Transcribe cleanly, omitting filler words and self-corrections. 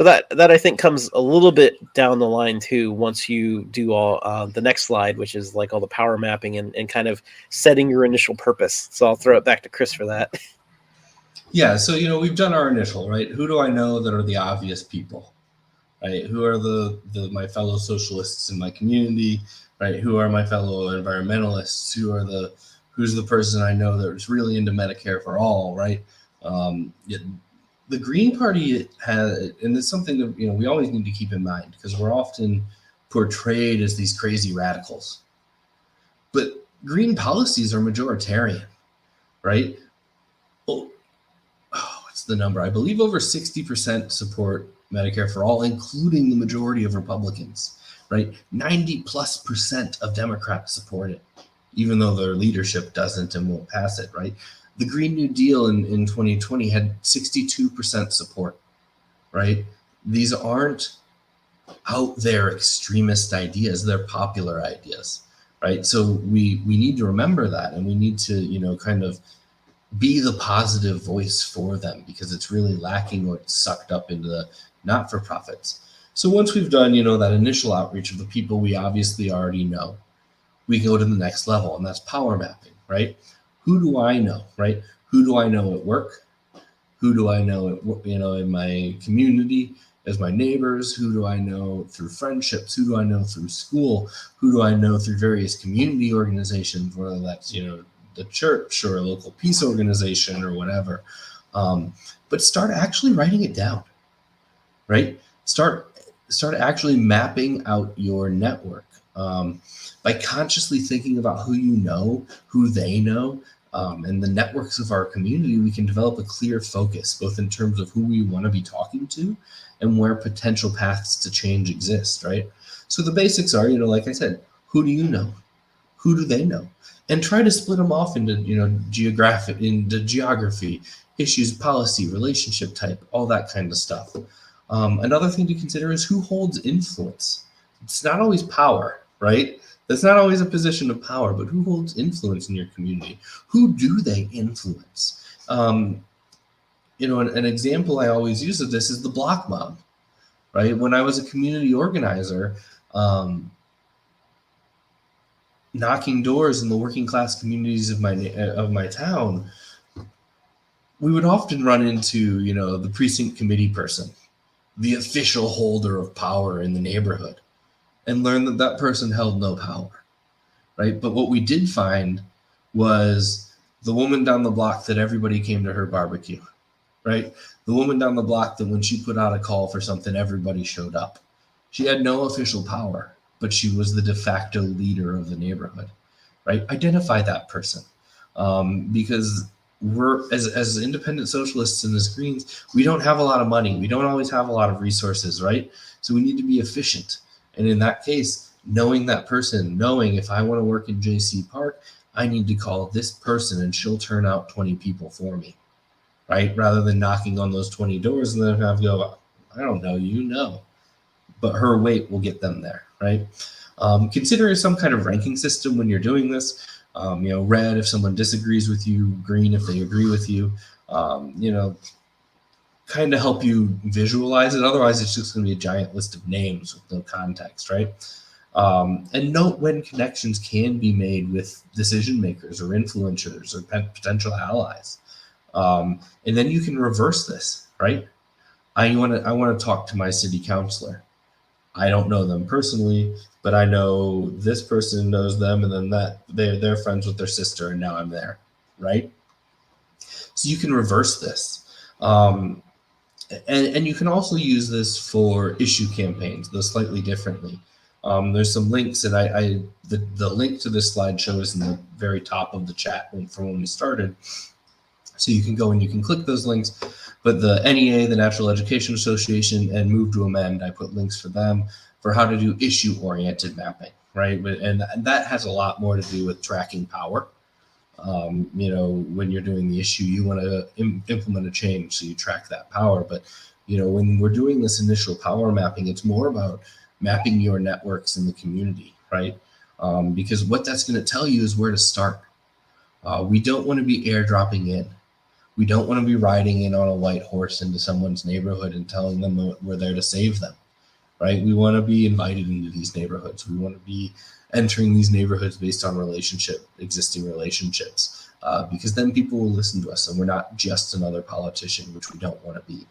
But that I think comes a little bit down the line too. Once you do all the next slide, which is like all the power mapping and kind of setting your initial purpose. So I'll throw it back to Chris for that. Yeah, so we've done our initial, right? Who do I know that are the obvious people, right? Who are the my fellow socialists in my community, right? Who are my fellow environmentalists? Who's the person I know that's really into Medicare for all, right? The Green Party has, and it's something that we always need to keep in mind, because we're often portrayed as these crazy radicals, but green policies are majoritarian, right? What's the number? I believe over 60% support Medicare for all, including the majority of Republicans, right? 90+% of Democrats support it, even though their leadership doesn't and won't pass it, right? The Green New Deal in 2020 had 62% support, right? These aren't out there extremist ideas, they're popular ideas, right? So we need to remember that, and we need to, kind of be the positive voice for them, because it's really lacking or it's sucked up into the not-for-profits. So once we've done, that initial outreach of the people we obviously already know, we go to the next level, and that's power mapping, right? Who do I know, right? Who do I know at work? Who do I know at, in my community as my neighbors? Who do I know through friendships? Who do I know through school? Who do I know through various community organizations, whether that's, the church or a local peace organization or whatever. But start actually writing it down, right? Start actually mapping out your network by consciously thinking about who you know, who they know, and the networks of our community. We can develop a clear focus, both in terms of who we want to be talking to and where potential paths to change exist, right? So the basics are, like I said, who do you know? Who do they know? And try to split them off into, geography, issues, policy, relationship type, all that kind of stuff. Another thing to consider is who holds influence. It's not always power, right? That's not always a position of power, but who holds influence in your community? Who do they influence? An example I always use of this is the block mob, right? When I was a community organizer, knocking doors in the working class communities of my town, we would often run into, the precinct committee person, the official holder of power in the neighborhood, and learn that that person held no power, right? But what we did find was the woman down the block that everybody came to her barbecue, right? The woman down the block that when she put out a call for something, everybody showed up. She had no official power, but she was the de facto leader of the neighborhood, right? Identify that person, because we're, as independent socialists and as Greens, we don't have a lot of money. We don't always have a lot of resources, right? So we need to be efficient. And in that case, knowing that person, knowing if I want to work in JC Park, I need to call this person and she'll turn out 20 people for me, right? Rather than knocking on those 20 doors and then have to go, I don't know, but her weight will get them there, right? Consider some kind of ranking system when you're doing this. Red if someone disagrees with you, green if they agree with you. Kind of help you visualize it. Otherwise, it's just going to be a giant list of names with no context, right? And note when connections can be made with decision makers or influencers or potential allies. And then you can reverse this, right? I want to talk to my city councilor. I don't know them personally, but I know this person knows them, and then that they're friends with their sister, and now I'm there, right? So you can reverse this. And you can also use this for issue campaigns, though slightly differently. There's some links that the link to this slideshow is in the very top of the chat from when we started. So you can go and you can click those links. But the NEA, the Natural Education Association, and Move to Amend, I put links for them for how to do issue-oriented mapping, right? And that has a lot more to do with tracking power. When you're doing the issue, you want to implement a change, so you track that power. But, when we're doing this initial power mapping, it's more about mapping your networks in the community, right? Because what that's going to tell you is where to start. We don't want to be airdropping in. We don't want to be riding in on a white horse into someone's neighborhood and telling them that we're there to save them, right? We want to be invited into these neighborhoods. We want to be entering these neighborhoods based on existing relationships, because then people will listen to us, and we're not just another politician, which we don't want to be.